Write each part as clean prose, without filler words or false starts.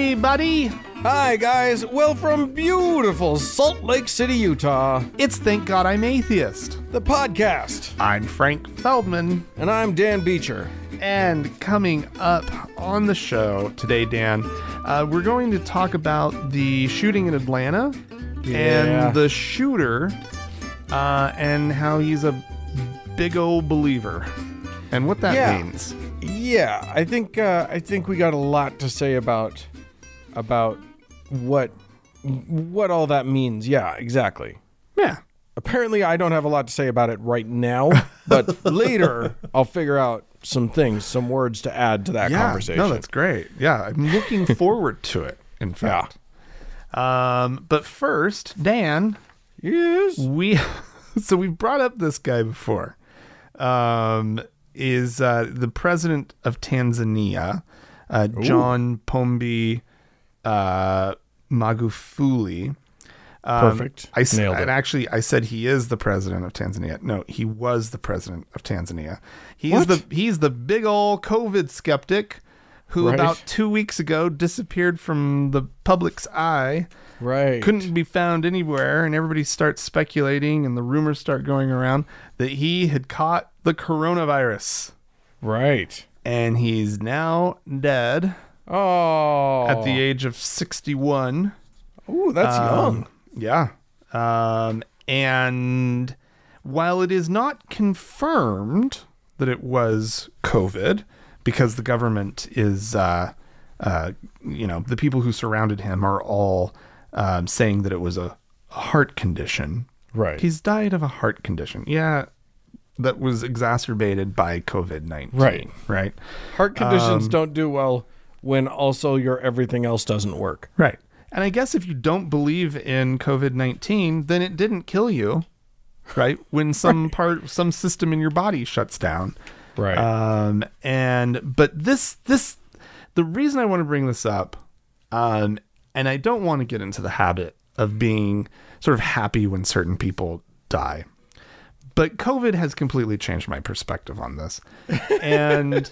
everybody! Hi, guys. Well, from beautiful Salt Lake City, Utah, It's Thank God I'm Atheist. the podcast. I'm Frank Feldman, And I'm Dan Beecher. and coming up on the show today, Dan, we're going to talk about the shooting in Atlanta Yeah. and the shooter and how he's a big old believer and what that means. Yeah, I think we got a lot to say about what all that means. Yeah, exactly. Yeah. Apparently, I don't have a lot to say about it right now, but later I'll figure out some words to add to that conversation. No, that's great. Yeah, I'm looking forward to it, in fact. But first, Dan, Yes. so we've brought up this guy before. Is the president of Tanzania, John Pombe Magufuli. Perfect. Nailed it. And actually, I said he is the president of Tanzania. No, he was the president of Tanzania. He's the big old COVID skeptic who Right. about 2 weeks ago disappeared from the public's eye. Right. Couldn't be found anywhere, and everybody starts speculating, and the rumors start going around that he had caught the coronavirus, Right. and he's now dead Oh. at the age of 61. Ooh, that's young. Yeah. And while it is not confirmed that it was COVID, because the government is, the people who surrounded him are all saying that it was a heart condition. Right. He's died of a heart condition. Yeah. That was exacerbated by COVID-19. Right. Right. Heart conditions don't do well when also your everything else doesn't work. Right. And I guess if you don't believe in COVID-19, then it didn't kill you, right? When some system in your body shuts down. Right. But the reason I want to bring this up, and I don't want to get into the habit of being sort of happy when certain people die, but COVID has completely changed my perspective on this. And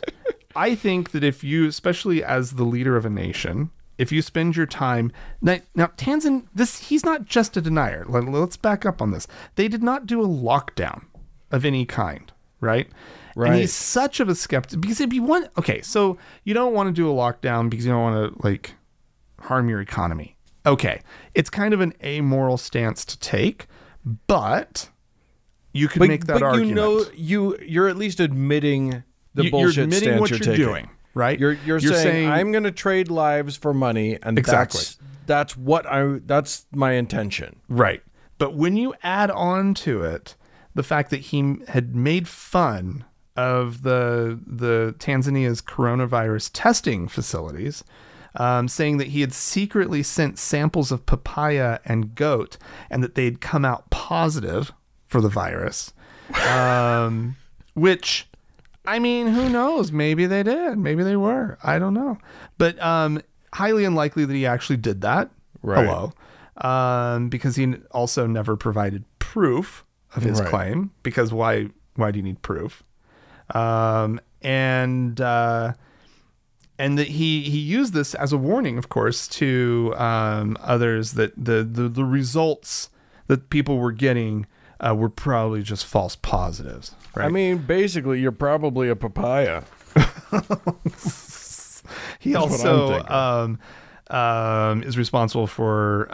I think that if you, especially as the leader of a nation, if you spend your time now Tanzania, he's not just a denier. Let's back up on this. They did not do a lockdown of any kind, right? Right. And he's such of a skeptic because if you want, so you don't want to do a lockdown because you don't want to harm your economy. Okay, it's kind of an amoral stance to take, but you could make that argument. You're at least admitting the You're bullshit admitting stance what you're you're taking. doing, right? You're saying I'm going to trade lives for money, and Exactly. that's my intention. Right. But when you add on to it the fact that he had made fun of the Tanzania's coronavirus testing facilities, saying that he had secretly sent samples of papaya and goat and that they'd come out positive for the virus, which, I mean, who knows? Maybe they did. Maybe they were. I don't know. But highly unlikely that he actually did that. Right. Hello. Because he also never provided proof of his Right. claim. Because why do you need proof? And that he used this as a warning, of course, to others that the results that people were getting were probably just false positives. Right? I mean, basically, you're probably a papaya. He That's also is responsible for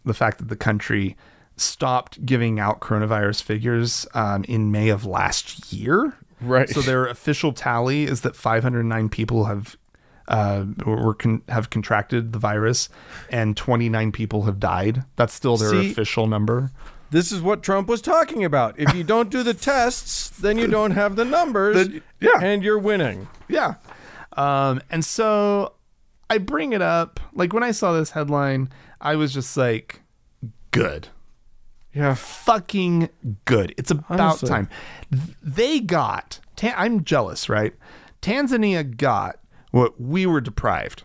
the fact that the country stopped giving out coronavirus figures in May of last year. Right. So their official tally is that 509 people have contracted the virus and 29 people have died. That's still their official number. This is what Trump was talking about. If you don't do the tests, then you don't have the numbers, and you're winning. Yeah. And so I bring it up. Like, when I saw this headline, I was just like, good. Yeah. Fucking good. It's about Honestly. time. They got, I'm jealous, right? Tanzania got what we were deprived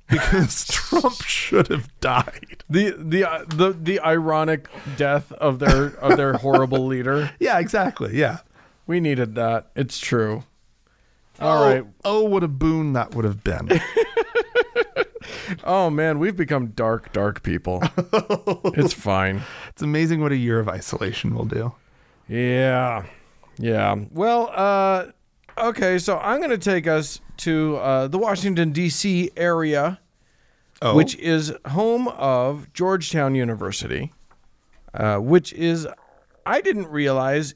because Trump should have died. The ironic death of their horrible leader. Yeah, exactly. Yeah. We needed that. It's true. All right. Oh, what a boon that would have been. Oh man, we've become dark people. It's fine. It's amazing what a year of isolation will do. Yeah. Well, okay, so I'm going to take us to the Washington, D.C. area, which is home of Georgetown University, which is, I didn't realize,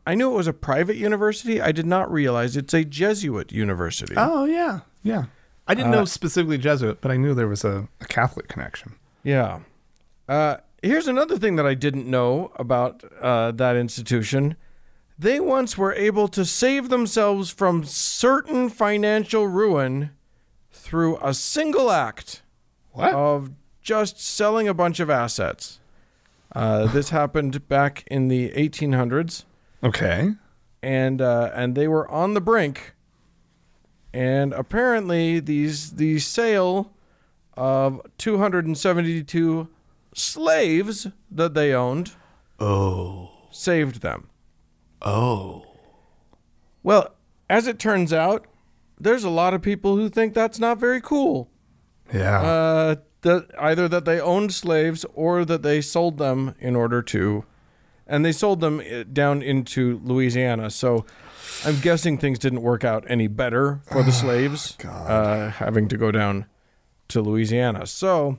I knew it was a private university. I did not realize it's a Jesuit university. Oh, yeah. I didn't know specifically Jesuit, but I knew there was a Catholic connection. Yeah. Here's another thing that I didn't know about that institution. They once were able to save themselves from certain financial ruin through a single act of just selling a bunch of assets. This happened back in the 1800s. Okay. And they were on the brink. And apparently the sale of 272 slaves that they owned saved them. Well, as it turns out, there's a lot of people who think that's not very cool. Yeah. Either that they owned slaves or that they sold them in order to, and they sold them down into Louisiana. So I'm guessing things didn't work out any better for the slaves having to go down to Louisiana. So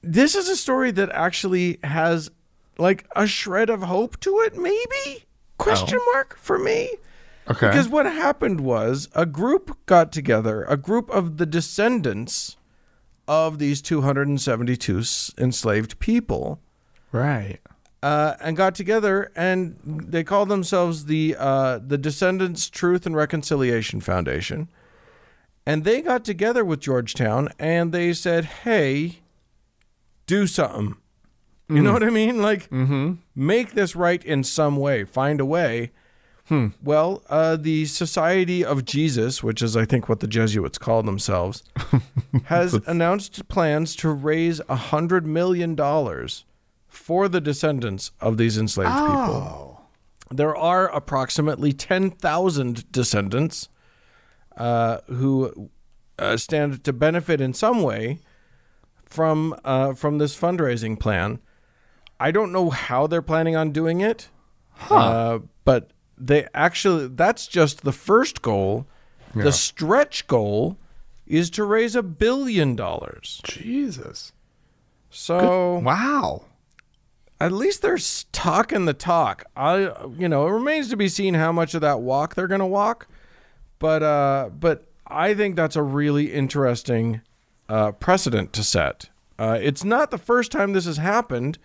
this is a story that actually has like a shred of hope to it, maybe? Question mark for me. Okay. Because what happened was a group got together, a group of the descendants of these 272 enslaved people. Right. And got together, and they called themselves the Descendants Truth and Reconciliation Foundation. And they got together with Georgetown, and they said, hey, do something. You know what I mean? Like, make this right in some way. Find a way. Well, the Society of Jesus, which is, I think, what the Jesuits call themselves, has announced plans to raise $100 million for the descendants of these enslaved people. There are approximately 10,000 descendants who stand to benefit in some way from this fundraising plan. I don't know how they're planning on doing it, but they actually, that's just the first goal. Yeah. The stretch goal is to raise $1 billion. Jesus. So, wow. At least they're talking the talk. It remains to be seen how much of that walk they're going to walk. But I think that's a really interesting precedent to set. It's not the first time this has happened.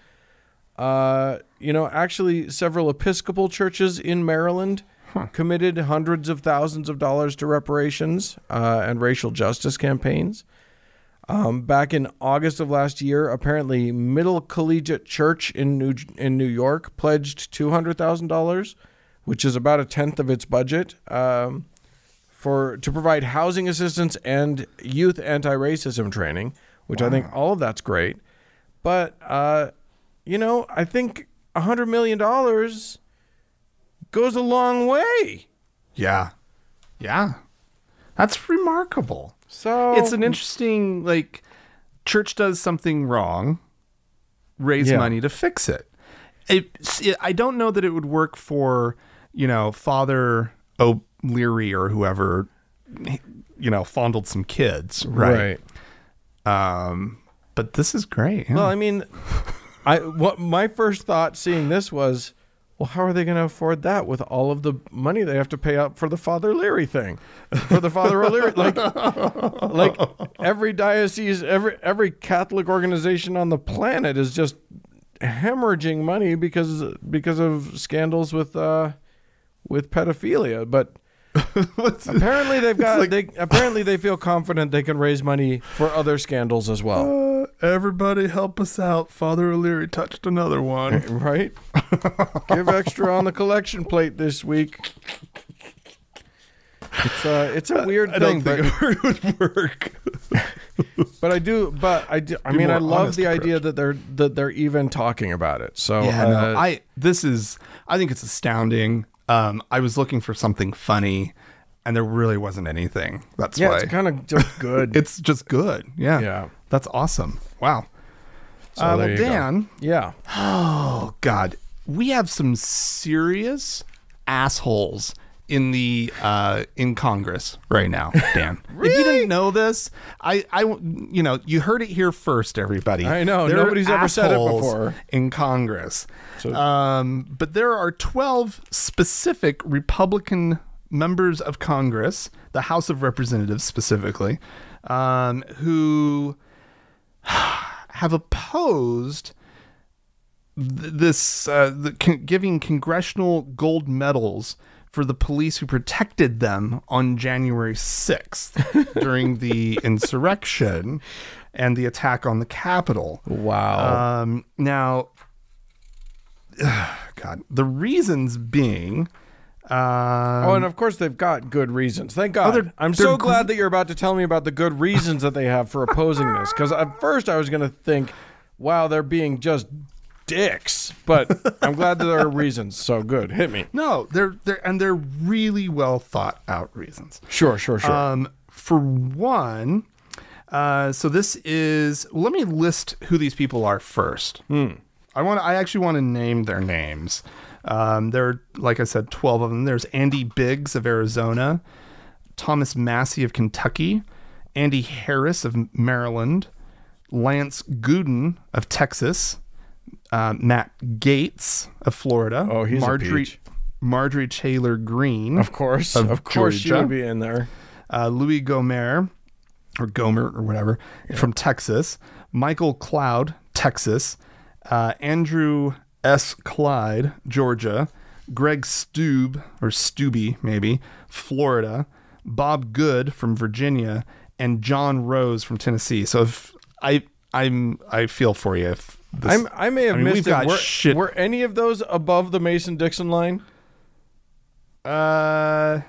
Actually, several Episcopal churches in Maryland committed hundreds of thousands of dollars to reparations and racial justice campaigns. Back in August of last year, apparently Middle Collegiate Church in New York pledged $200,000, which is about a tenth of its budget, to provide housing assistance and youth anti-racism training, which I think all of that's great. But I think $100 million goes a long way. Yeah. That's remarkable. So it's an interesting, church does something wrong, raise money to fix it. I don't know that it would work for, Father O'Leary or whoever, fondled some kids. Right. But this is great. Yeah. Well, I mean, my first thought seeing this was, well, how are they going to afford that with all of the money they have to pay out for the Father Leary thing? For the Father O'Leary, like every diocese, every Catholic organization on the planet is just hemorrhaging money because of scandals with pedophilia. But apparently apparently they feel confident they can raise money for other scandals as well. Everybody help us out. Father O'Leary touched another one. Right? Give extra on the collection plate this week. It's a weird thing. I don't think it would work. But I do. I mean, I love the idea that they're even talking about it. So I think it's astounding. I was looking for something funny and there really wasn't anything. That's Yeah, why. it's kind of just good. It's just good. Yeah. Yeah. That's awesome. Wow. So there you go. Dan. Yeah. Oh, God. We have some serious assholes in the in Congress right now, Dan. Really? If you didn't know this, you heard it here first, everybody. I know. There Nobody's are ever said it assholes before. in Congress. So- But there are 12 specific Republican members of Congress, the House of Representatives specifically, who have opposed giving congressional gold medals for the police who protected them on January 6th during the insurrection and the attack on the Capitol. Wow. Now, God, the reasons being... and of course they've got good reasons. Thank God. I'm so glad that you're about to tell me about the good reasons that they have for opposing this. Because at first I was going to think, wow, they're being just dicks. But I'm glad that there are reasons. So good. Hit me. No, they're really well thought out reasons. Sure. For one, so this is... Let me list who these people are first. I actually want to name their names. There are, like I said, 12 of them. There's Andy Biggs of Arizona, Thomas Massey of Kentucky, Andy Harris of Maryland, Lance Gooden of Texas, Matt Gaetz of Florida. Oh, he's a peach. Marjorie Taylor Greene. Of course she would be in there. Louis Gomer or whatever, from Texas, Michael Cloud, Texas, Andrew S. Clyde, Georgia, Greg Stubbe, maybe, Florida, Bob Good from Virginia, and John Rose from Tennessee. So if I feel for you. If this, I may have missed it. Shit. Were any of those above the Mason-Dixon line? No.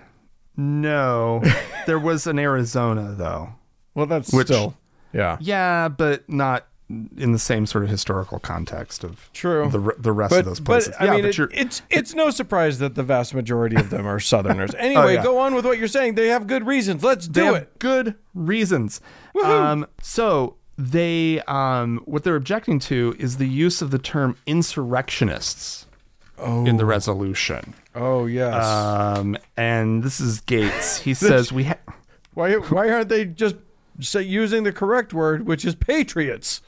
There was an Arizona though. Well, that's still, yeah. Yeah, but not in the same sort of historical context of true the rest of those places. But I mean, it's no surprise that the vast majority of them are Southerners. Anyway, Go on with what you're saying. They have good reasons. Let's do it. Good reasons. So they what they're objecting to is the use of the term insurrectionists in the resolution. Oh yes. And this is Gates. He says why aren't they just using the correct word, which is patriots?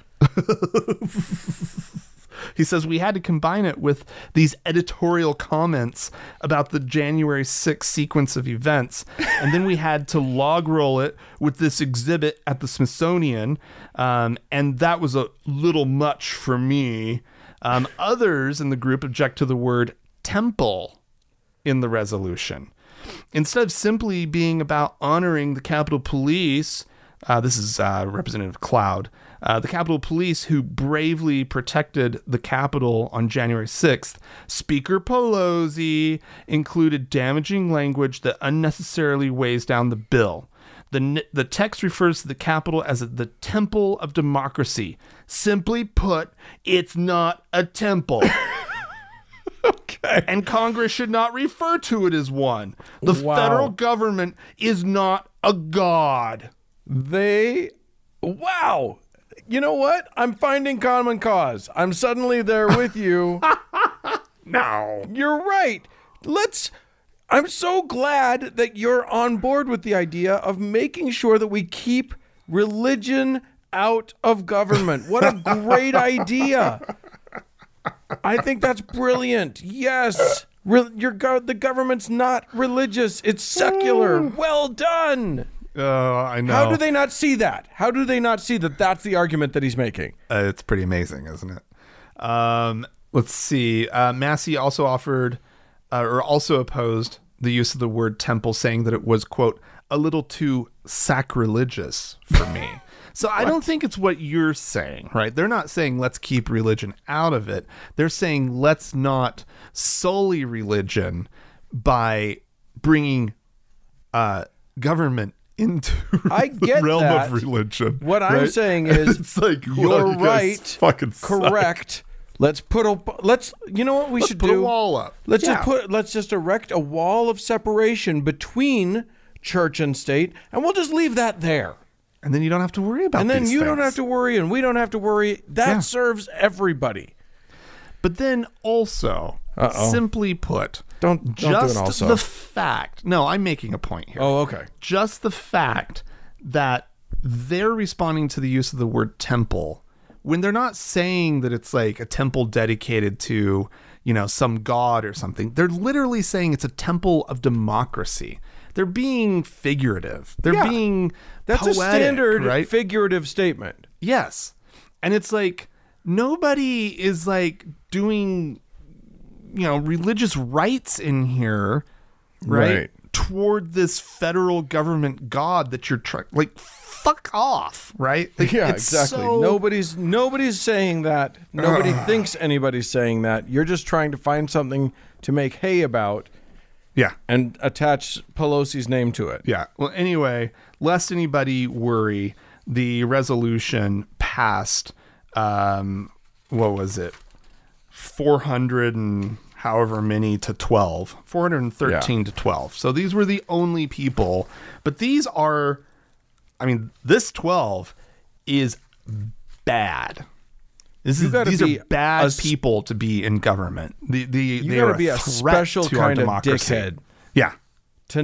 He says we had to combine it with these editorial comments about the January 6th sequence of events. And then we had to log roll it with this exhibit at the Smithsonian. And that was a little much for me. Others in the group object to the word temple in the resolution. Instead of simply being about honoring the Capitol Police, this is Representative Cloud, the Capitol Police who bravely protected the Capitol on January 6th, Speaker Pelosi included damaging language that unnecessarily weighs down the bill. The text refers to the Capitol as the temple of democracy. Simply put, it's not a temple. Okay. And Congress should not refer to it as one. The federal government is not a god. Wow. You know what? I'm finding common cause. I'm suddenly there with you. No. You're right. I'm so glad that you're on board with the idea of making sure that we keep religion out of government. What a great idea. I think that's brilliant. Yes. The government's not religious. It's secular. Well done. I know. How do they not see that? How do they not see that that's the argument that he's making? It's pretty amazing, isn't it? Let's see. Massey also also opposed the use of the word temple, saying that it was, quote, a little too sacrilegious for me. So I don't think it's what you're saying, right? They're not saying let's keep religion out of it. They're saying let's not sully religion by bringing government into the realm of religion. What I'm saying is, it's like, you're right, fucking correct. You know what we should do? Put a wall up. Let's just erect a wall of separation between church and state, and we'll just leave that there. And then you don't have to worry about And then these you things. don't have to worry, and we don't have to worry. That serves everybody. But then also, simply put, Don't do just an also. the fact. No, I'm making a point here. Oh, okay. Just the fact that they're responding to the use of the word temple when they're not saying that it's like a temple dedicated to, you know, some god or something. They're literally saying it's a temple of democracy. They're being figurative. They're being That's poetic, a standard right? figurative statement. Yes. And it's like nobody is like doing, you know, religious rites in here, right? Toward this federal government god that you're trying, like, fuck off, right? Like, Yeah, it's exactly. so- Nobody's saying that. Nobody thinks anybody's saying that. You're just trying to find something to make hay about. Yeah. And attach Pelosi's name to it. Yeah. Well, anyway, lest anybody worry, the resolution passed, what was it? 400 and however many to 12. 413 to 12. So these were the only people. But these are, I mean, this 12 is bad. These are bad people to be in government. They gotta are be a threat special to our kind of democracy. dickhead. Yeah. To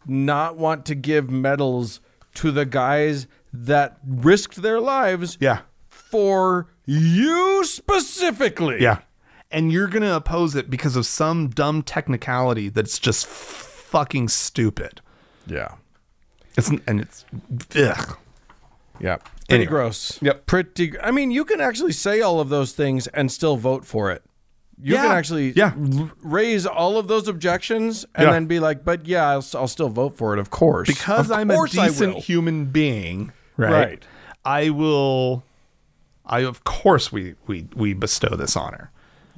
not want to give medals to the guys that risked their lives Yeah. for you specifically. Yeah. And you're going to oppose it because of some dumb technicality that's just fucking stupid. Yeah. It's ugh. Yeah. Pretty Anyway. gross. Yep. I mean, you can actually say all of those things and still vote for it. You can actually raise all of those objections and then be like, but yeah, I'll still vote for it, of course. Because I'm a decent human being, right? Of course we bestow this honor.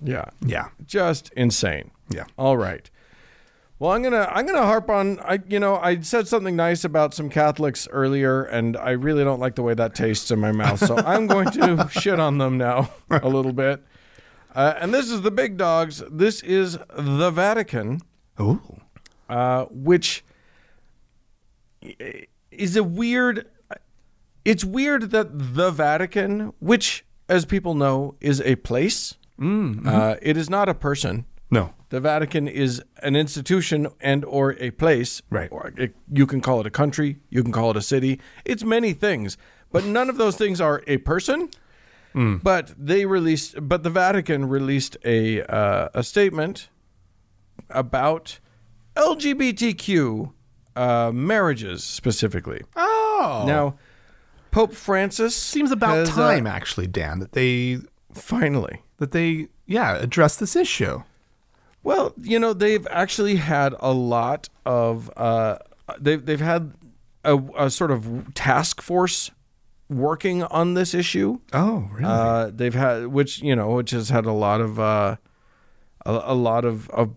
Yeah. Yeah. Just insane. Yeah. All right. Well, I'm gonna harp on. I said something nice about some Catholics earlier, and I really don't like the way that tastes in my mouth. So I'm going to shit on them now a little bit. And this is the big dogs. This is the Vatican. Oh. Which is a weird. It's weird that the Vatican, which, as people know, is a place. It is not a person. No. The Vatican is an institution and or a place. Right. Or you can call it a country. You can call it a city. It's many things, but none of those things are a person. But the Vatican released a statement about LGBTQ marriages specifically. Oh. Now, Pope Francis Seems about time, actually, Dan, that they finally address this issue. Well, they've actually had a lot of they've had a sort of task force working on this issue. Oh, really? They've had which has had a lot of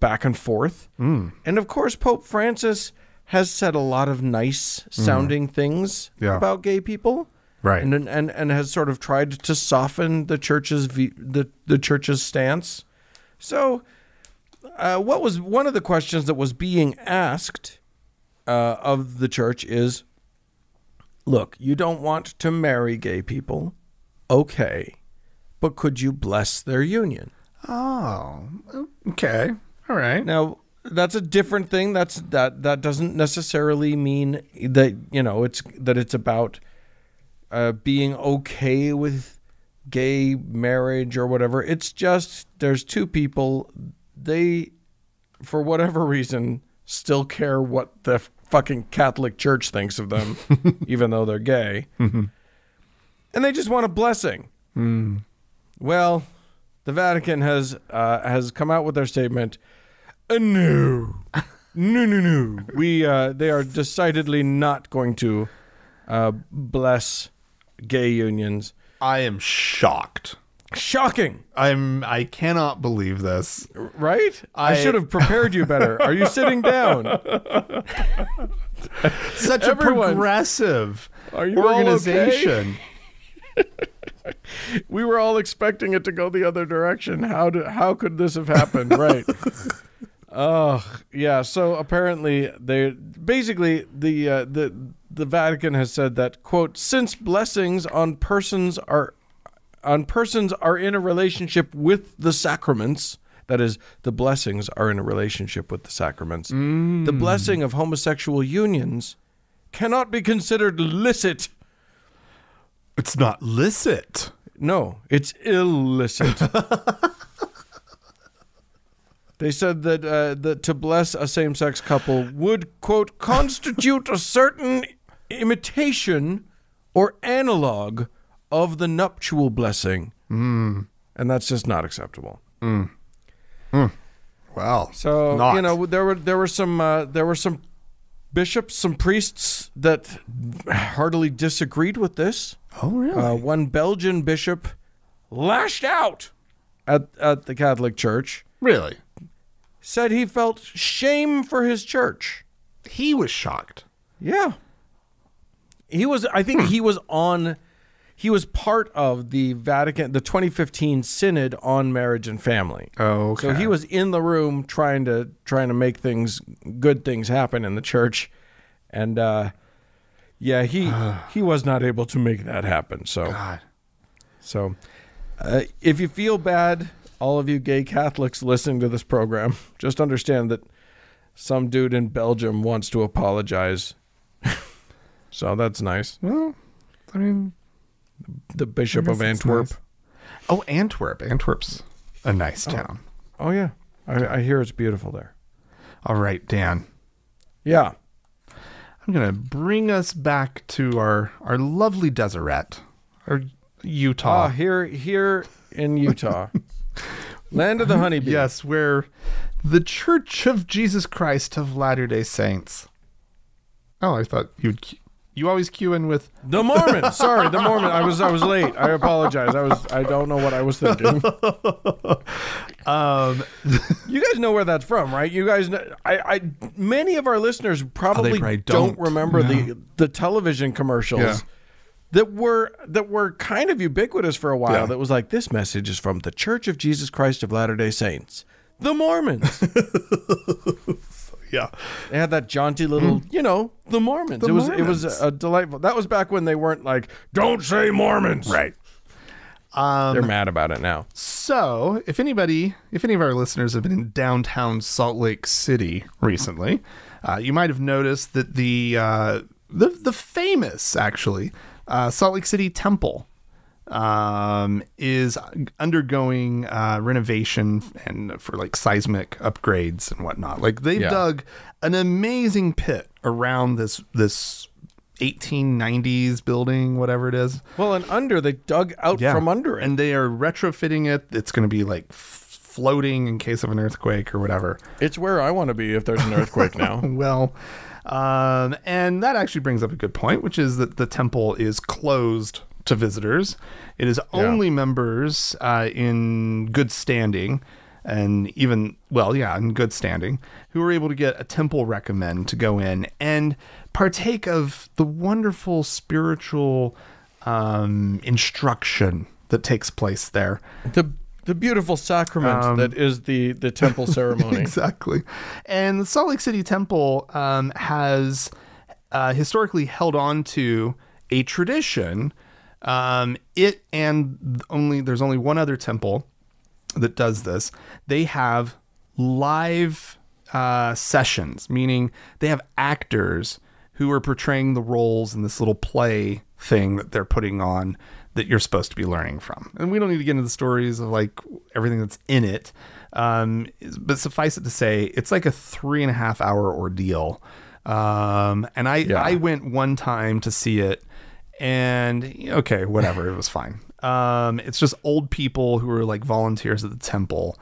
back and forth. And of course, Pope Francis has said a lot of nice sounding things about gay people. Right. And has sort of tried to soften the church's the church's stance. So what was one of the questions that was being asked of the church is, look, you don't want to marry gay people, okay, but could you bless their union? Oh, okay. All right. Now, that's a different thing. That doesn't necessarily mean that it's about being okay with gay marriage or whatever. It's just there's two people. They, for whatever reason, still care what the fucking Catholic Church thinks of them, even though they're gay. And they just want a blessing. Well, the Vatican has come out with their statement. No. They are decidedly not going to bless gay unions. I am shocked. Shocking. I cannot believe this. Right? I should have prepared you better. Are you sitting down? Such a progressive organization. We were all expecting it to go the other direction. How could this have happened? Right. Yeah. So apparently, the Vatican has said that, quote, since blessings on persons are in a relationship with the sacraments. That is, the blessings are in a relationship with the sacraments. The blessing of homosexual unions cannot be considered licit. It's not licit. No, it's illicit. They said that to bless a same-sex couple would, quote, constitute a certain imitation or analog of the nuptial blessing. And that's just not acceptable. Well, so not. you know, there were some bishops, some priests that heartily disagreed with this. Oh, really? One Belgian bishop lashed out at the Catholic Church. Really? Said he felt shame for his church. He was shocked. Yeah. He was. I think he was on. He was part of the Vatican, the 2015 Synod on Marriage and Family. Oh, okay. So he was in the room trying to make good things happen in the church, and he was not able to make that happen. So, God. So, if you feel bad, all of you gay Catholics listening to this program, just understand that some dude in Belgium wants to apologize. So that's nice. Well, I mean, the Bishop of Antwerp. Nice. Oh, Antwerp. Antwerp's a nice town. Oh yeah. I hear it's beautiful there. All right, Dan. Yeah. I'm going to bring us back to our lovely Deseret, or Utah. Here in Utah. Land of the honeybee. Yes, where the Church of Jesus Christ of Latter-day Saints. Oh, I thought you always cue in with the Mormons. Sorry, the Mormon. I was late. I apologize. I don't know what I was thinking. You guys know where that's from, right? You guys know, many of our listeners probably don't remember the television commercials that were kind of ubiquitous for a while. Yeah. That was like, this message is from the Church of Jesus Christ of Latter-day Saints, the Mormons. Yeah. They had that jaunty little, the Mormons. It was a delightful. That was back when they weren't like, don't say Mormons. Right. They're mad about it now. So, if any of our listeners have been in downtown Salt Lake City recently, you might have noticed that the famous, actually, Salt Lake City Temple is undergoing renovation and for like seismic upgrades and whatnot. Like they've dug an amazing pit around this 1890s building, whatever it is. Well, and they dug out from under it. And they are retrofitting it. It's going to be like floating in case of an earthquake or whatever. It's where I want to be if there's an earthquake now. Well, and that actually brings up a good point, which is that the temple is closed to visitors. It is only members in good standing, and even, in good standing, who are able to get a temple recommend to go in and partake of the wonderful spiritual instruction that takes place there. The beautiful sacrament that is the temple ceremony. Exactly. And the Salt Lake City Temple has historically held on to a tradition. There's only one other temple that does this. They have live sessions, meaning they have actors who are portraying the roles in this little play thing that they're putting on that you're supposed to be learning from. And we don't need to get into the stories of like everything that's in it. But suffice it to say, it's like a 3.5 hour ordeal. And I went one time to see it, and okay, whatever, it was fine. It's just old people who are like volunteers at the temple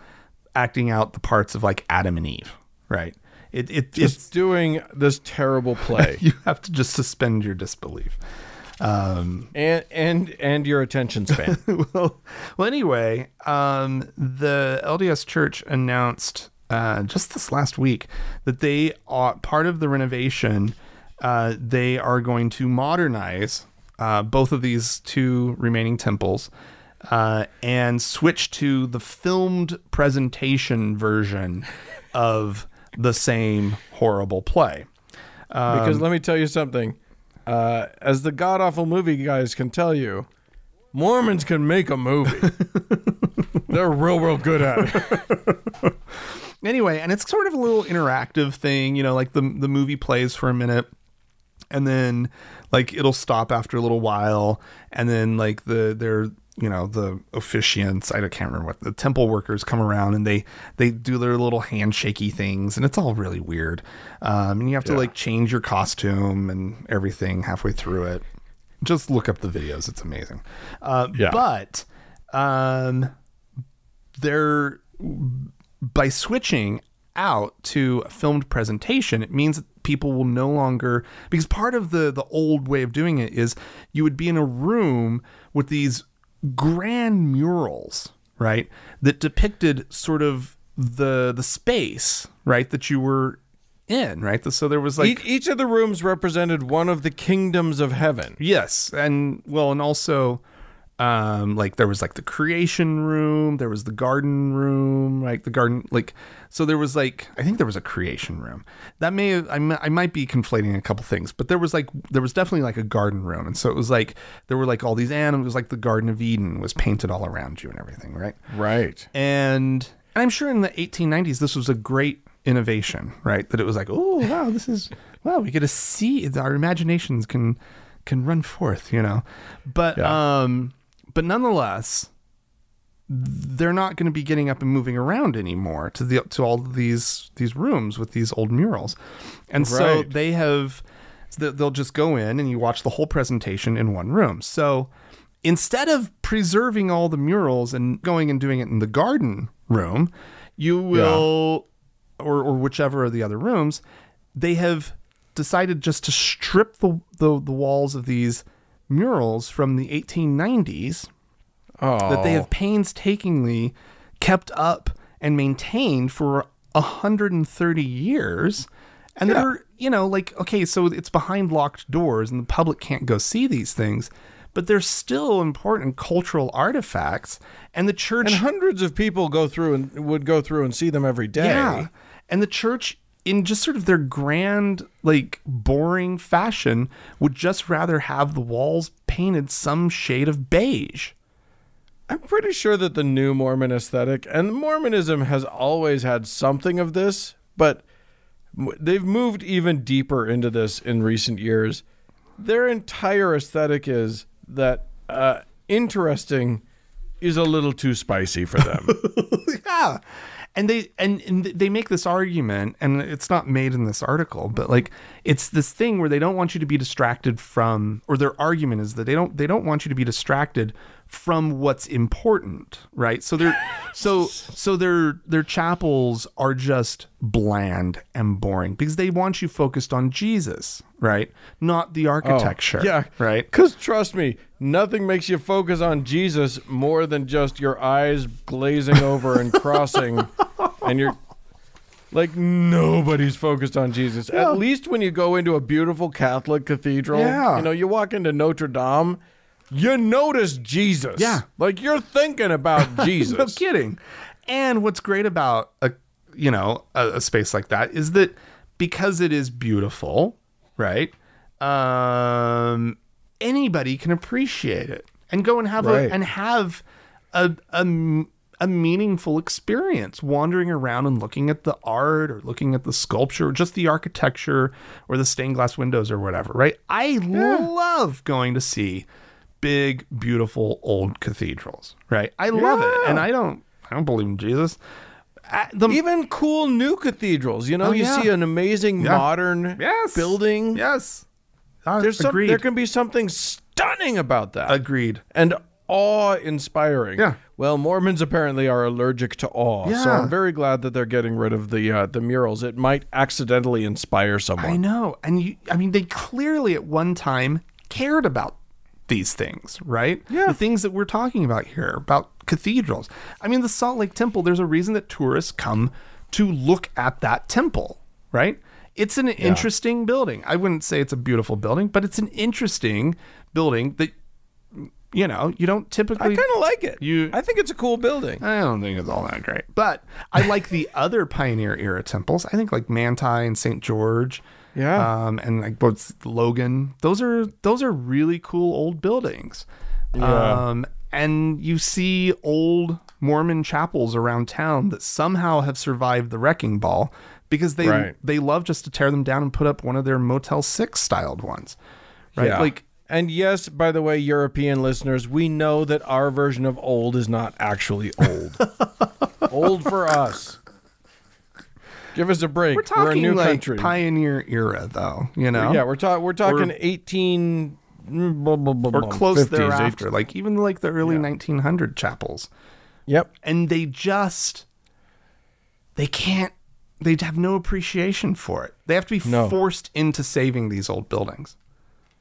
acting out the parts of like Adam and Eve, right? It's doing this terrible play. You have to just suspend your disbelief. And your attention span. well, anyway, the LDS Church announced just this last week that they are part of the renovation. They are going to modernize both of these two remaining temples and switch to the filmed presentation version of the same horrible play. Because let me tell you something. As the god-awful movie guys can tell you, Mormons can make a movie. They're real good at it. Anyway, and it's sort of a little interactive thing, like the movie plays for a minute, and then like it'll stop after a little while, and then like the officiants, I can't remember what, the temple workers come around and they do their little handshaky things, and it's all really weird. And you have to like change your costume and everything halfway through it. Just look up the videos. It's amazing. But they're, by switching out to a filmed presentation, it means that people will no longer, because part of the old way of doing it is you would be in a room with these grand murals, right, that depicted sort of the space, right, that you were in, right? So there was like each of the rooms represented one of the kingdoms of heaven. Yes, and also like there was like the creation room, there was the garden room, right? The garden, like, so there was like, I think there was a creation room. That may have, I might be conflating a couple things, but there was definitely like a garden room. And so it was like, there were like all these animals, like the Garden of Eden was painted all around you and everything, right? Right. And I'm sure in the 1890s, this was a great innovation, right? That it was like, oh, wow, we get to see, our imaginations can run forth, but nonetheless, they're not going to be getting up and moving around anymore to all these rooms with these old murals. And so they'll just go in and you watch the whole presentation in one room. So instead of preserving all the murals and going and doing it in the garden room, you will, or whichever of the other rooms, they have decided just to strip the walls of these murals from the 1890s that they have painstakingly kept up and maintained for 130 years. And they're, like, okay, so it's behind locked doors and the public can't go see these things, but they're still important cultural artifacts. And the church... And hundreds of people would go through and see them every day. Yeah. And the church, in just sort of their grand, like, boring fashion, would just rather have the walls painted some shade of beige. I'm pretty sure that the new Mormon aesthetic, and Mormonism has always had something of this, but they've moved even deeper into this in recent years. Their entire aesthetic is that interesting is a little too spicy for them. Yeah. And they make this argument, and it's not made in this article, but like it's this thing where they don't want you to be distracted from, or their argument is that they don't want you to be distracted from what's important, right? So their chapels are just bland and boring because they want you focused on Jesus, right? Not the architecture. Yeah, right. Because trust me, nothing makes you focus on Jesus more than just your eyes glazing over and crossing, and you're like, nobody's focused on Jesus. Yeah. At least when you go into a beautiful Catholic cathedral, you walk into Notre Dame, you notice Jesus. Yeah. Like you're thinking about Jesus. No kidding. And what's great about a space like that is that because it is beautiful, right? Anybody can appreciate it and go and have a meaningful experience wandering around and looking at the art or looking at the sculpture or just the architecture or the stained glass windows or whatever, right? I love going to see big, beautiful old cathedrals, right? I love it. And I don't believe in Jesus. Even cool new cathedrals, you see an amazing modern building. Yes. There can be something stunning about that. Agreed. And awe-inspiring. Yeah. Well, Mormons apparently are allergic to awe, so I'm very glad that they're getting rid of the murals. It might accidentally inspire someone. I know. And they clearly at one time cared about these things, right? Yeah. The things that we're talking about here, about cathedrals. I mean, the Salt Lake Temple, there's a reason that tourists come to look at that temple, right? It's an interesting building. I wouldn't say it's a beautiful building, but it's an interesting building that You know, you don't typically. I kind of like it. I think it's a cool building. I don't think it's all that great, but I like the other Pioneer era temples. I think like Manti and St. George, and like what's Logan. Those are really cool old buildings. Yeah. And you see old Mormon chapels around town that somehow have survived the wrecking ball because they love just to tear them down and put up one of their Motel 6 styled ones, right? Yeah. And yes, by the way, European listeners, we know that our version of old is not actually old. Old for us. Give us a break. We're talking a new like country. Pioneer era, though. You know, Yeah, we're talking 18 or close 50s, thereafter, like even like the early 1900 chapels. Yep. And they have no appreciation for it. They have to be forced into saving these old buildings.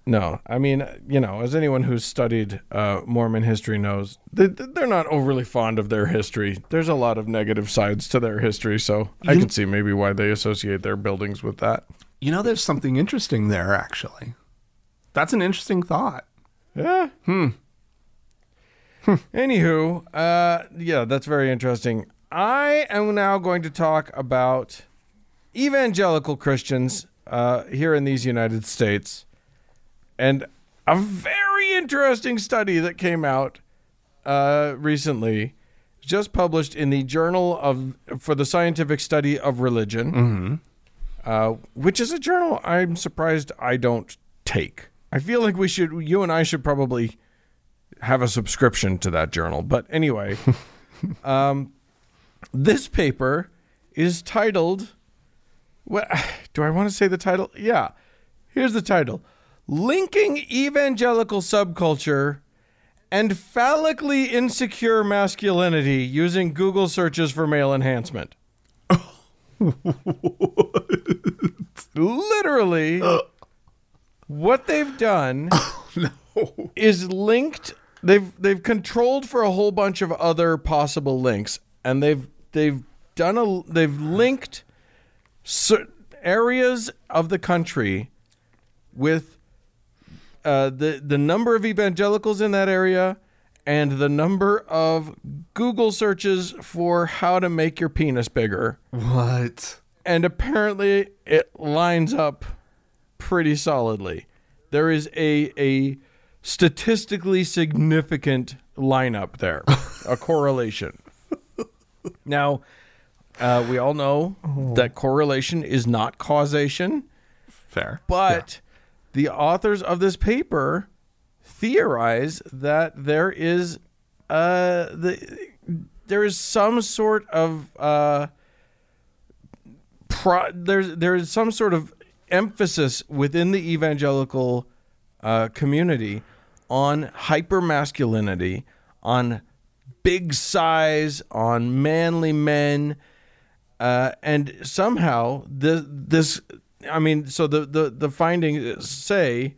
No, I mean, you know, as anyone who's studied Mormon history knows, they're not overly fond of their history. There's a lot of negative sides to their history, so I can see maybe why they associate their buildings with that. You know, there's something interesting there, actually. That's an interesting thought. Yeah. Anywho, yeah, that's very interesting. I am now going to talk about evangelical Christians here in these United States. And a very interesting study that came out recently, just published in the Journal for the Scientific Study of Religion, which is a journal I'm surprised I don't take. I feel like you and I should probably have a subscription to that journal. But anyway, this paper is titled, what, do I want to say the title? Yeah, here's the title. Linking evangelical subculture and phallically insecure masculinity using Google searches for male enhancement. Literally, what they've done is linked. They've controlled for a whole bunch of other possible links, and they've linked areas of the country with the number of evangelicals in that area and the number of Google searches for how to make your penis bigger. What? And apparently it lines up pretty solidly. There is a statistically significant lineup there, a correlation. Now, we all know that correlation is not causation. Fair. But the authors of this paper theorize that there is some sort of there is some sort of emphasis within the evangelical community on hypermasculinity, on big size, on manly men, and somehow this. I mean, so the findings say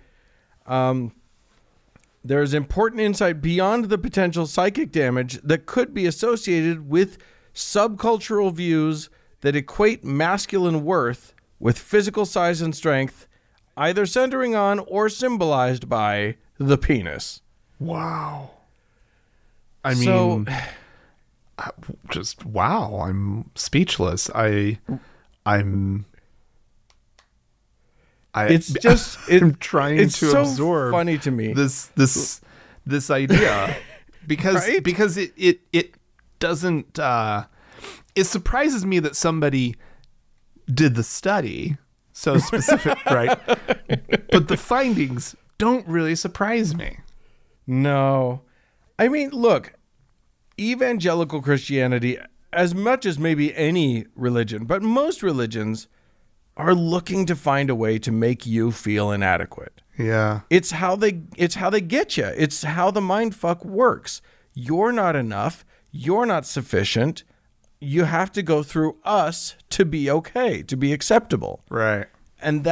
there is important insight beyond the potential psychic damage that could be associated with subcultural views that equate masculine worth with physical size and strength, either centering on or symbolized by the penis. Wow. I mean, just wow. I'm speechless. I'm trying to absorb. Funny to me this idea because right? because it doesn't. It surprises me that somebody did the study so specific, right? But the findings don't really surprise me. No, I mean, look, evangelical Christianity, as much as maybe any religion, but most religions, are looking to find a way to make you feel inadequate. Yeah. It's how they get you. It's how the mind fuck works. You're not enough. You're not sufficient. You have to go through us to be okay, to be acceptable. Right. And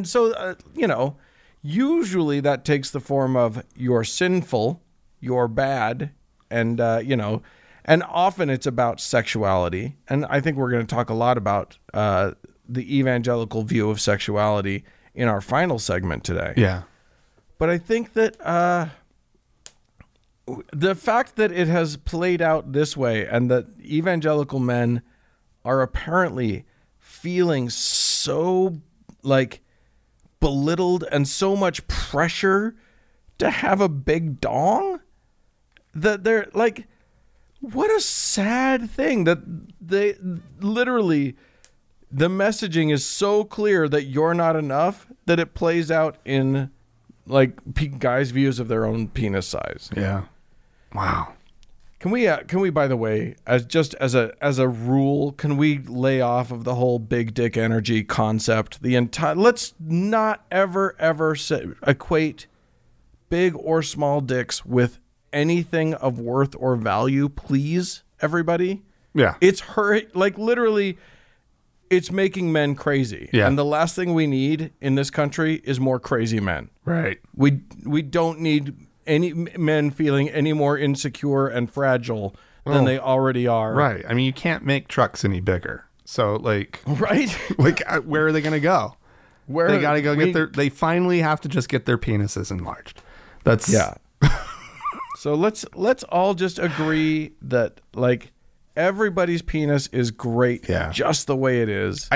so you know, usually that takes the form of you're sinful, you're bad, and you know, and often it's about sexuality. And I think we're going to talk a lot about the evangelical view of sexuality in our final segment today. Yeah. But I think that the fact that it has played out this way and that evangelical men are apparently feeling so like belittled and so much pressure to have a big dong that they're like, what a sad thing that they literally, the messaging is so clear that you're not enough that it plays out in like guys' views of their own penis size. Yeah. Wow. Can we, by the way, as a rule, can we lay off of the whole big dick energy concept? Let's not ever equate big or small dicks with anything of worth or value, please, everybody. Yeah. It's like literally, it's making men crazy. Yeah. And the last thing we need in this country is more crazy men. Right. We don't need any men feeling any more insecure and fragile than they already are. Right. I mean, you can't make trucks any bigger. So like, right? Like, where are they going to go? They got to go they finally have to just get their penises enlarged. That's yeah. So let's all just agree that like everybody's penis is great, just the way it is,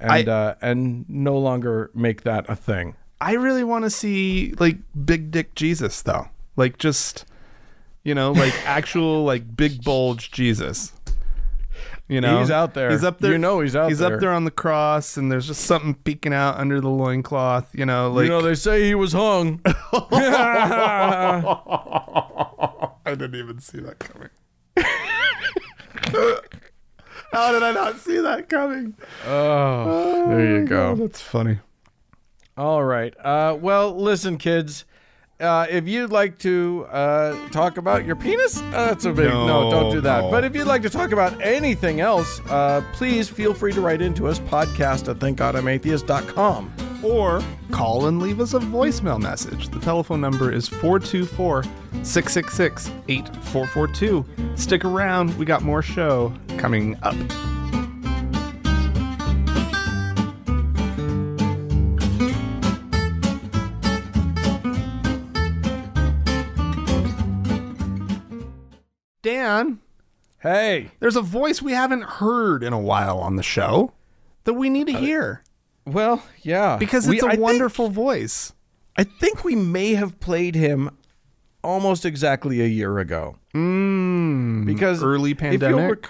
and no longer make that a thing. I really want to see like big dick Jesus though, like just like actual like big bulge Jesus. He's out there. He's up there. He's out there. He's up there on the cross, and there's just something peeking out under the loincloth. They say he was hung. I didn't even see that coming. How did I not see that coming? Oh, there you go. That's funny. All right. Well, listen, kids. If you'd like to talk about your penis, that's a big no. Don't do that. No. But if you'd like to talk about anything else, please feel free to write into us, podcast@thankgodimatheist.com. Or call and leave us a voicemail message. The telephone number is 424-666-8442. Stick around. We got more show coming up. Dan. Hey. There's a voice we haven't heard in a while on the show that we need to hear. Well, yeah. Because it's a wonderful voice. I think we may have played him almost exactly a year ago. Because early pandemic.